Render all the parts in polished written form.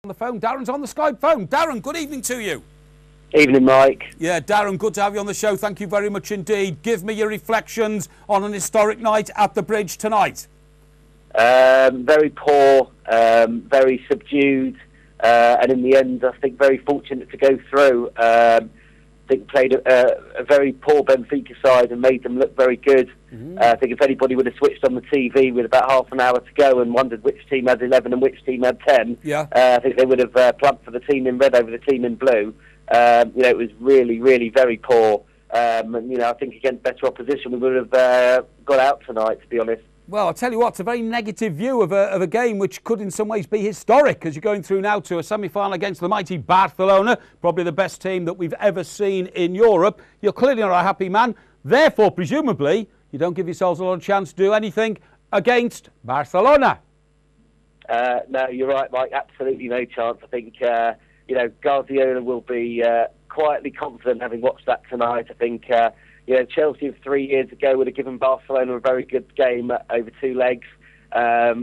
On the phone, Darren's on the Skype phone. Darren, good evening to you. Evening, Mike. Yeah, Darren, good to have you on the show. Thank you very much indeed. Give me your reflections on an historic night at the Bridge tonight. Very poor, very subdued, and in the end, I think very fortunate to go through. I think played a very poor Benfica side and made them look very good. I think if anybody would have switched on the TV with about half an hour to go and wondered which team had 11 and which team had 10, I think they would have plumped for the team in red over the team in blue. It was really, really very poor. And, I think against better opposition, we would have got out tonight, to be honest. Well, I'll tell you what, it's a very negative view of a game which could in some ways be historic, as you're going through now to a semi-final against the mighty Barcelona, probably the best team that we've ever seen in Europe. You're clearly not a happy man. Therefore, presumably, you don't give yourselves a lot of chance to do anything against Barcelona. No, you're right, Mike. Absolutely no chance. I think, Guardiola will be quietly confident having watched that tonight. I think... Chelsea of 3 years ago would have given Barcelona a very good game over two legs. I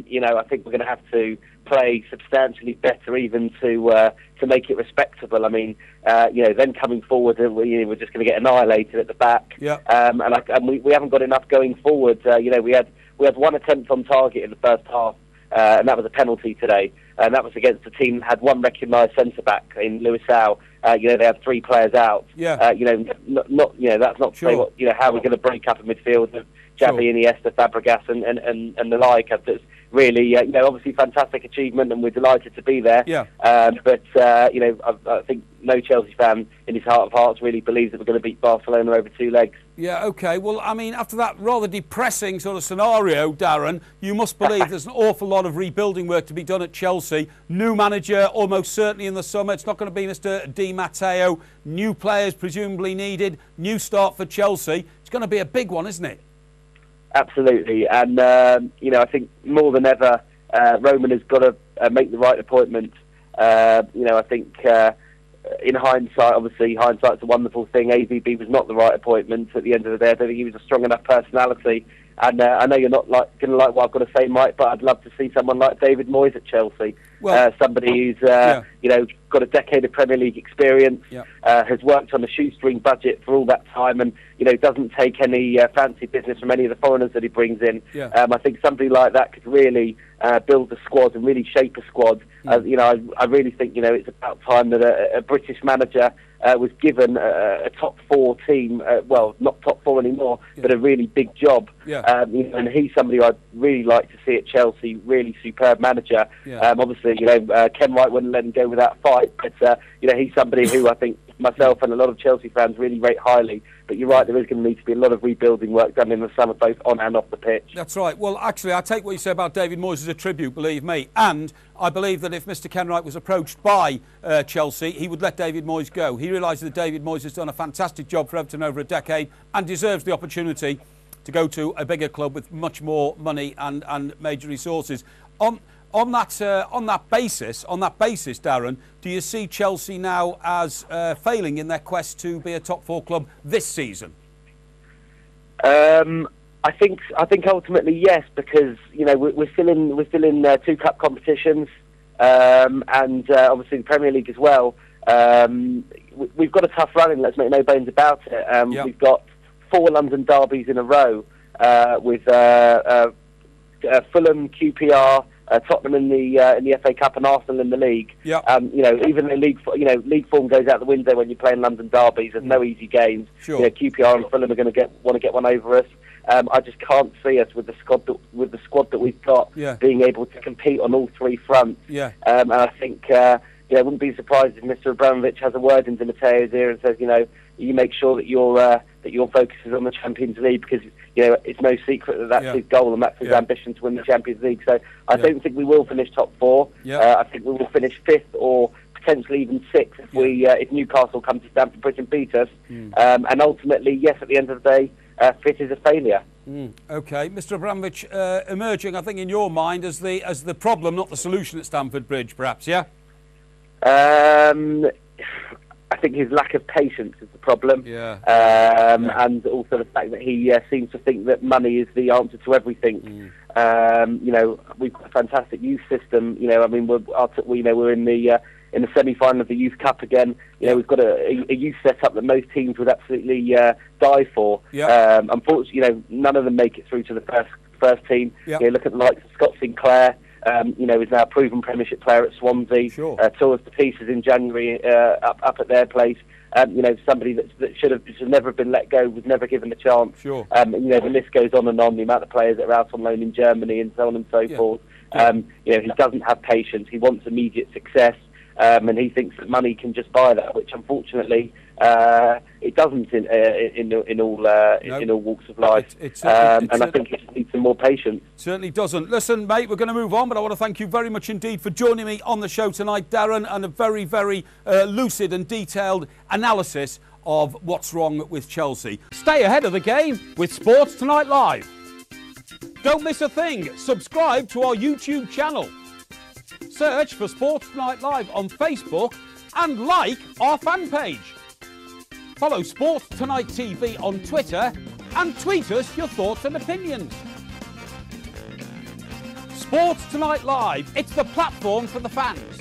think we're going to have to play substantially better even to make it respectable. I mean, then coming forward, we're just going to get annihilated at the back. Yeah. And we haven't got enough going forward. We had one attempt on target in the first half, and that was a penalty today. And that was against a team that had one recognised centre-back in Luis Au. They had three players out. Yeah. That's not to say what, how we're going to break up a midfield of Xavi, Iniesta, Fabregas, and the like. It's really, obviously fantastic achievement, and we're delighted to be there. Yeah. I think no Chelsea fan in his heart of hearts really believes that we're going to beat Barcelona over two legs. Yeah, OK. Well, I mean, after that rather depressing sort of scenario, Darren, you must believe there's an awful lot of rebuilding work to be done at Chelsea. New manager, almost certainly in the summer. It's not going to be Mr. Di Matteo. New players presumably needed. New start for Chelsea. It's going to be a big one, isn't it? Absolutely. And, I think more than ever, Roman has got to make the right appointment. I think... in hindsight, obviously, hindsight's a wonderful thing. AVB was not the right appointment at the end of the day. I don't think he was a strong enough personality. And I know you're not going to like what I've got to say, Mike, but I'd love to see someone like David Moyes at Chelsea. Well, somebody who's, got a decade of Premier League experience, has worked on a shoestring budget for all that time, and, doesn't take any fancy business from any of the foreigners that he brings in. I think somebody like that could really build a squad and really shape a squad. I really think, it's about time that a British manager was given a top four team, not top four anymore, but a really big job. And he's somebody I'd really like to see at Chelsea, really superb manager. Obviously, Ken Wright wouldn't let him go without a fight, but, he's somebody who I think myself and a lot of Chelsea fans really rate highly. But you're right, there is going to need to be a lot of rebuilding work done in the summer, both on and off the pitch. That's right. Well, actually, I take what you say about David Moyes as a tribute, believe me. And I believe that if Mr. Ken Wright was approached by Chelsea, he would let David Moyes go. He realises that David Moyes has done a fantastic job for Everton over a decade and deserves the opportunity to go to a bigger club with much more money and major resources. On that basis, Darren, do you see Chelsea now as failing in their quest to be a top four club this season? I think ultimately yes, because we're still in two cup competitions, and obviously the Premier League as well. We've got a tough run in. Let's make no bones about it. We've got 4 London derbies in a row with Fulham, QPR. Tottenham in the FA Cup and Arsenal in the league. Even the league form goes out the window when you're playing London derbies. There's no easy games. Sure. QPR and Fulham are going to want to get one over us. I just can't see us with the squad that we've got being able to compete on all three fronts. And I think I wouldn't be surprised if Mr. Abramovich has a word into Matteo's ear and says, you make sure that your focus is on the Champions League, because it's no secret that that's his goal and that's his ambition to win the Champions League. So I don't think we will finish top 4. I think we will finish 5th or potentially even 6th if Newcastle come to Stamford Bridge and beat us. And ultimately, yes, at the end of the day, 5th is a failure. OK, Mr. Abramovich emerging, I think, in your mind as the problem, not the solution at Stamford Bridge, perhaps. I think his lack of patience is the problem. Yeah. And also the fact that he seems to think that money is the answer to everything. You know, we've got a fantastic youth system. You know, I mean, we're in the semi-final of the Youth Cup again. You know, we've got a youth setup that most teams would absolutely die for. Unfortunately, you know, none of them make it through to the first team. You know, look at the likes of Scott Sinclair. You know, is now a proven Premiership player at Swansea. Tore us to pieces in January up at their place. You know, somebody that should never have been let go, was never given a chance. You know, the list goes on and on. The amount of players that are out on loan in Germany and so on and so forth. You know, he doesn't have patience. He wants immediate success. And he thinks that money can just buy that, which unfortunately it doesn't in all walks of life. And I think it needs some more patience. Certainly doesn't. Listen, mate, we're going to move on, but I want to thank you very much indeed for joining me on the show tonight, Darren, and a very, very lucid and detailed analysis of what's wrong with Chelsea. Stay ahead of the game with Sports Tonight Live. Don't miss a thing. Subscribe to our YouTube channel. Search for Sports Tonight Live on Facebook and like our fan page. Follow Sports Tonight TV on Twitter and tweet us your thoughts and opinions. Sports Tonight Live, it's the platform for the fans.